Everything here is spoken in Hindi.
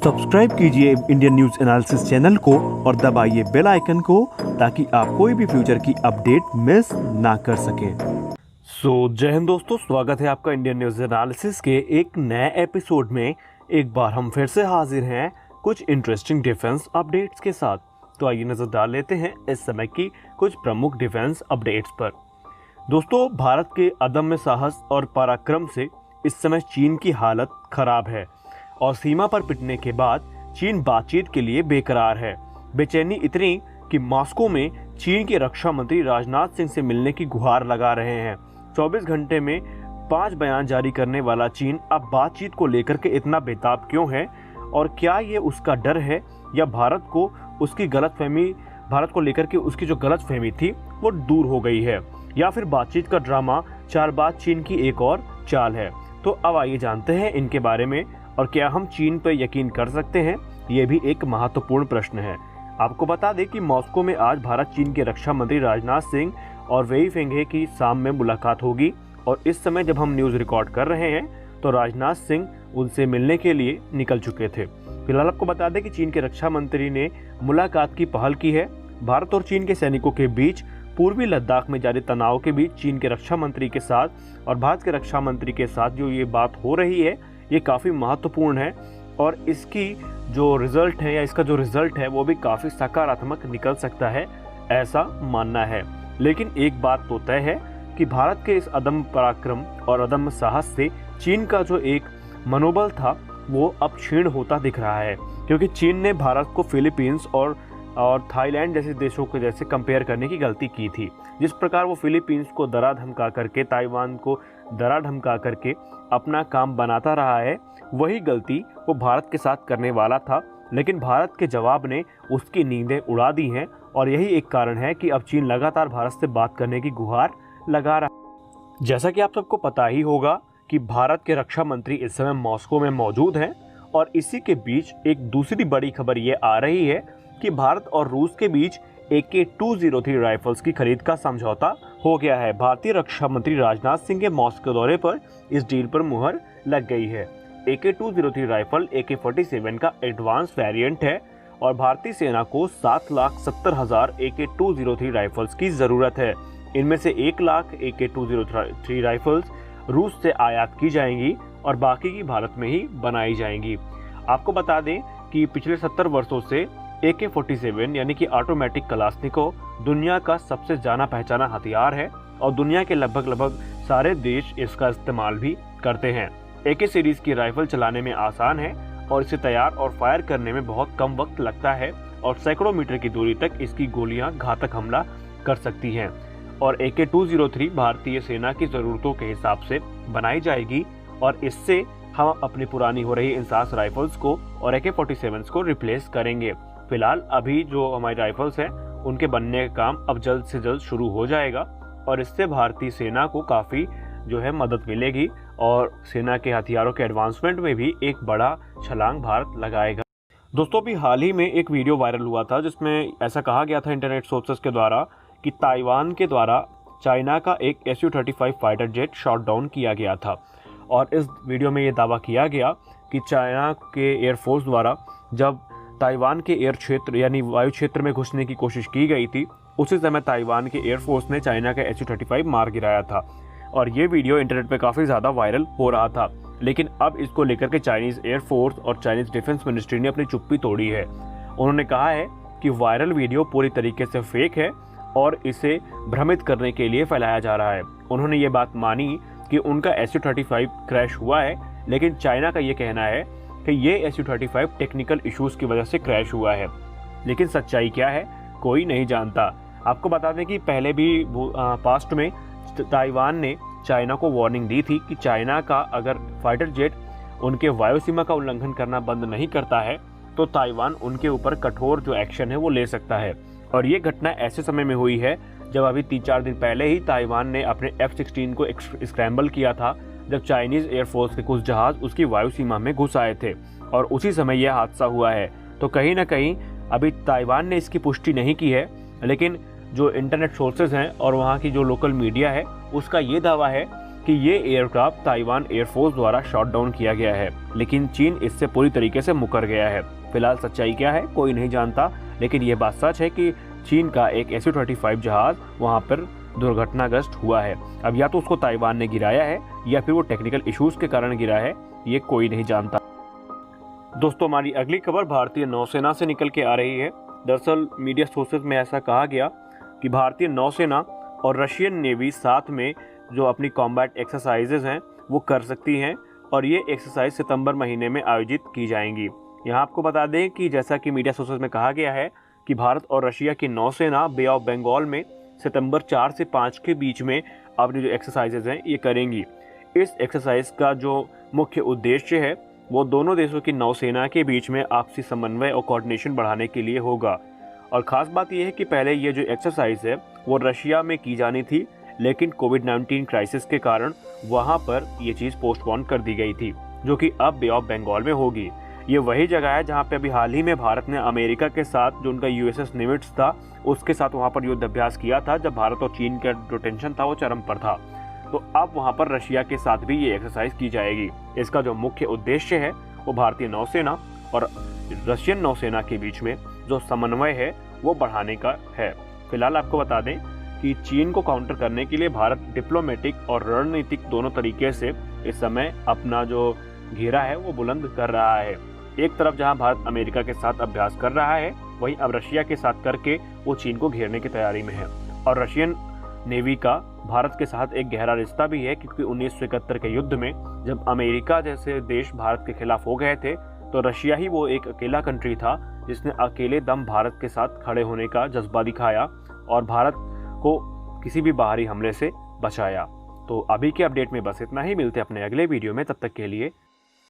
सब्सक्राइब कीजिए इंडियन न्यूज एनालिसिस चैनल को और दबाइए बेल आइकन को ताकि आप कोई भी फ्यूचर की अपडेट मिस ना कर सकें। जय हिंद दोस्तों, स्वागत है आपका इंडियन न्यूज एनालिसिस के एक नए एपिसोड में। एक बार हम फिर से हाजिर हैं कुछ इंटरेस्टिंग डिफेंस अपडेट्स के साथ। तो आइए नजर डाल लेते हैं इस समय की कुछ प्रमुख डिफेंस अपडेट्स पर। दोस्तों, भारत के अदम्य साहस और पराक्रम से इस समय चीन की हालत खराब है और सीमा पर पिटने के बाद चीन बातचीत के लिए बेकरार है। बेचैनी इतनी कि मॉस्को में चीन के रक्षा मंत्री राजनाथ सिंह से मिलने की गुहार लगा रहे हैं। 24 घंटे में 5 बयान जारी करने वाला चीन अब बातचीत को लेकर के इतना बेताब क्यों है, और क्या ये उसका डर है या भारत को लेकर के उसकी जो गलतफहमी थी वो दूर हो गई है, या फिर बातचीत का ड्रामा चालबाज चीन की एक और चाल है। तो अब आइए जानते हैं इनके बारे में, और क्या हम चीन पर यकीन कर सकते हैं, ये भी एक महत्वपूर्ण प्रश्न है। आपको बता दें कि मॉस्को में आज भारत चीन के रक्षा मंत्री राजनाथ सिंह और वेई फेंघे की शाम में मुलाकात होगी। और इस समय जब हम न्यूज़ रिकॉर्ड कर रहे हैं तो राजनाथ सिंह उनसे मिलने के लिए निकल चुके थे। फिलहाल आपको बता दें कि चीन के रक्षा मंत्री ने मुलाकात की पहल की है। भारत और चीन के सैनिकों के बीच पूर्वी लद्दाख में जारी तनाव के बीच चीन के रक्षा मंत्री के साथ और भारत के रक्षा मंत्री के साथ जो ये बात हो रही है, ये काफ़ी महत्वपूर्ण है और इसकी जो रिजल्ट है या इसका जो रिजल्ट है वो भी काफ़ी सकारात्मक निकल सकता है, ऐसा मानना है। लेकिन एक बात तो तय है कि भारत के इस अदम्य पराक्रम और अदम्य साहस से चीन का जो एक मनोबल था वो अब क्षीण होता दिख रहा है, क्योंकि चीन ने भारत को फिलीपींस और थाईलैंड जैसे देशों के जैसे कंपेयर करने की गलती की थी। जिस प्रकार वो फिलीपींस को दरा धमका करके, ताइवान को दरा धमका करके अपना काम बनाता रहा है, वही गलती वो भारत के साथ करने वाला था। लेकिन भारत के जवाब ने उसकी नींदें उड़ा दी हैं और यही एक कारण है कि अब चीन लगातार भारत से बात करने की गुहार लगा रहा है। जैसा कि आप सबको पता ही होगा कि भारत के रक्षा मंत्री इस समय मॉस्को में मौजूद हैं, और इसी के बीच एक दूसरी बड़ी खबर ये आ रही है कि भारत और रूस के बीच AK-203 राइफल्स की खरीद का समझौता हो गया है। भारतीय रक्षा मंत्री राजनाथ सिंह के मॉस्को दौरे पर इस डील पर मुहर लग गई है। AK-203 राइफल AK-47 का एडवांस वेरिएंट है और भारतीय सेना को 7,70,000 AK-203 राइफल्स की ज़रूरत है। इनमें से 1 लाख AK-203 राइफल्स रूस से आयात की जाएंगी और बाकी की भारत में ही बनाई जाएंगी। आपको बता दें कि पिछले 70 वर्षों से AK-47 यानी कि ऑटोमेटिक कलाश्निकोव दुनिया का सबसे जाना पहचाना हथियार है और दुनिया के लगभग सारे देश इसका इस्तेमाल भी करते हैं। AK सीरीज की राइफल चलाने में आसान है और इसे तैयार और फायर करने में बहुत कम वक्त लगता है और सैकड़ों मीटर की दूरी तक इसकी गोलियां घातक हमला कर सकती हैं। और AK-203 भारतीय सेना की ज़रूरतों के हिसाब से बनाई जाएगी और इससे हम अपनी पुरानी हो रही इंसास राइफल्स को और AK-47 को रिप्लेस करेंगे। फिलहाल अभी जो हमारी राइफल्स हैं उनके बनने का काम अब जल्द से जल्द शुरू हो जाएगा और इससे भारतीय सेना को काफ़ी जो है मदद मिलेगी और सेना के हथियारों के एडवांसमेंट में भी एक बड़ा छलांग भारत लगाएगा। दोस्तों, अभी हाल ही में एक वीडियो वायरल हुआ था जिसमें ऐसा कहा गया था इंटरनेट सोर्सेस के द्वारा कि ताइवान के द्वारा चाइना का एक Su-35 fighter jet shot down किया गया था। और इस वीडियो में ये दावा किया गया कि चाइना के एयरफोर्स द्वारा जब ताइवान के एयर क्षेत्र यानी वायु क्षेत्र में घुसने की कोशिश की गई थी, उसी समय ताइवान के एयरफोर्स ने चाइना का Su-35 मार गिराया था और ये वीडियो इंटरनेट पे काफ़ी ज़्यादा वायरल हो रहा था। लेकिन अब इसको लेकर के चाइनीज़ एयरफोर्स और चाइनीज़ डिफेंस मिनिस्ट्री ने अपनी चुप्पी तोड़ी है। उन्होंने कहा है कि वायरल वीडियो पूरी तरीके से फेक है और इसे भ्रमित करने के लिए फैलाया जा रहा है। उन्होंने ये बात मानी कि उनका Su-35 क्रैश हुआ है, लेकिन चाइना का ये कहना है कि ये Su-35 टेक्निकल इश्यूज़ की वजह से क्रैश हुआ है। लेकिन सच्चाई क्या है कोई नहीं जानता। आपको बता दें कि पहले भी पास्ट में ताइवान ने चाइना को वार्निंग दी थी कि चाइना का अगर फाइटर जेट उनके वायु सीमा का उल्लंघन करना बंद नहीं करता है तो ताइवान उनके ऊपर कठोर जो एक्शन है वो ले सकता है। और ये घटना ऐसे समय में हुई है जब अभी 3-4 दिन पहले ही ताइवान ने अपने F-16 को स्क्रैम्बल किया था, जब चाइनीज़ एयरफोर्स के कुछ जहाज़ उसकी वायु सीमा में घुस आए थे और उसी समय यह हादसा हुआ है। तो कहीं ना कहीं अभी ताइवान ने इसकी पुष्टि नहीं की है, लेकिन जो इंटरनेट सोर्सेज हैं और वहाँ की जो लोकल मीडिया है उसका ये दावा है कि ये एयरक्राफ्ट ताइवान एयरफोर्स द्वारा शॉट डाउन किया गया है, लेकिन चीन इससे पूरी तरीके से मुकर गया है। फिलहाल सच्चाई क्या है कोई नहीं जानता, लेकिन ये बात सच है कि चीन का एक SU-35 जहाज वहाँ पर दुर्घटनाग्रस्त हुआ है। अब या तो उसको ताइवान ने गिराया है या फिर वो टेक्निकल इश्यूज के कारण गिरा है, ये कोई नहीं जानता। दोस्तों, हमारी अगली खबर भारतीय नौसेना से निकल के आ रही है। दरअसल मीडिया सोर्सेज में ऐसा कहा गया कि भारतीय नौसेना और रशियन नेवी साथ में जो अपनी कॉम्बैट एक्सरसाइजेज हैं वो कर सकती हैं, और ये एक्सरसाइज सितंबर महीने में आयोजित की जाएंगी। यहाँ आपको बता दें कि जैसा कि मीडिया सोर्सेज में कहा गया है कि भारत और रशिया की नौसेना बे ऑफ बंगाल में सितंबर 4 से 5 के बीच में अपनी जो एक्सरसाइजेज हैं ये करेंगी। इस एक्सरसाइज का जो मुख्य उद्देश्य है वो दोनों देशों की नौसेना के बीच में आपसी समन्वय और कोऑर्डिनेशन बढ़ाने के लिए होगा। और ख़ास बात यह है कि पहले ये जो एक्सरसाइज है वो रशिया में की जानी थी, लेकिन कोविड-19 क्राइसिस के कारण वहाँ पर ये चीज़ पोस्टपोन कर दी गई थी, जो कि अब बे ऑफ बंगाल में होगी। ये वही जगह है जहाँ पे अभी हाल ही में भारत ने अमेरिका के साथ जो उनका USS निमिट्ज था उसके साथ वहाँ पर युद्ध अभ्यास किया था, जब भारत और चीन का जो टेंशन था वो चरम पर था। तो अब वहाँ पर रशिया के साथ भी ये एक्सरसाइज की जाएगी। इसका जो मुख्य उद्देश्य है वो भारतीय नौसेना और रशियन नौसेना के बीच में जो समन्वय है वो बढ़ाने का है। फिलहाल आपको बता दें कि चीन को काउंटर करने के लिए भारत डिप्लोमेटिक और रणनीतिक दोनों तरीके से इस समय अपना जो घेरा है वो बुलंद कर रहा है। एक तरफ जहां भारत अमेरिका के साथ अभ्यास कर रहा है, वहीं अब रशिया के साथ करके वो चीन को घेरने की तैयारी में है। और रशियन नेवी का भारत के साथ एक गहरा रिश्ता भी है, क्योंकि 1971 के युद्ध में जब अमेरिका जैसे देश भारत के खिलाफ हो गए थे तो रशिया ही वो एक अकेला कंट्री था जिसने अकेले दम भारत के साथ खड़े होने का जज्बा दिखाया और भारत को किसी भी बाहरी हमले से बचाया। तो अभी के अपडेट में बस इतना ही। मिलते हैं अपने अगले वीडियो में, तब तक के लिए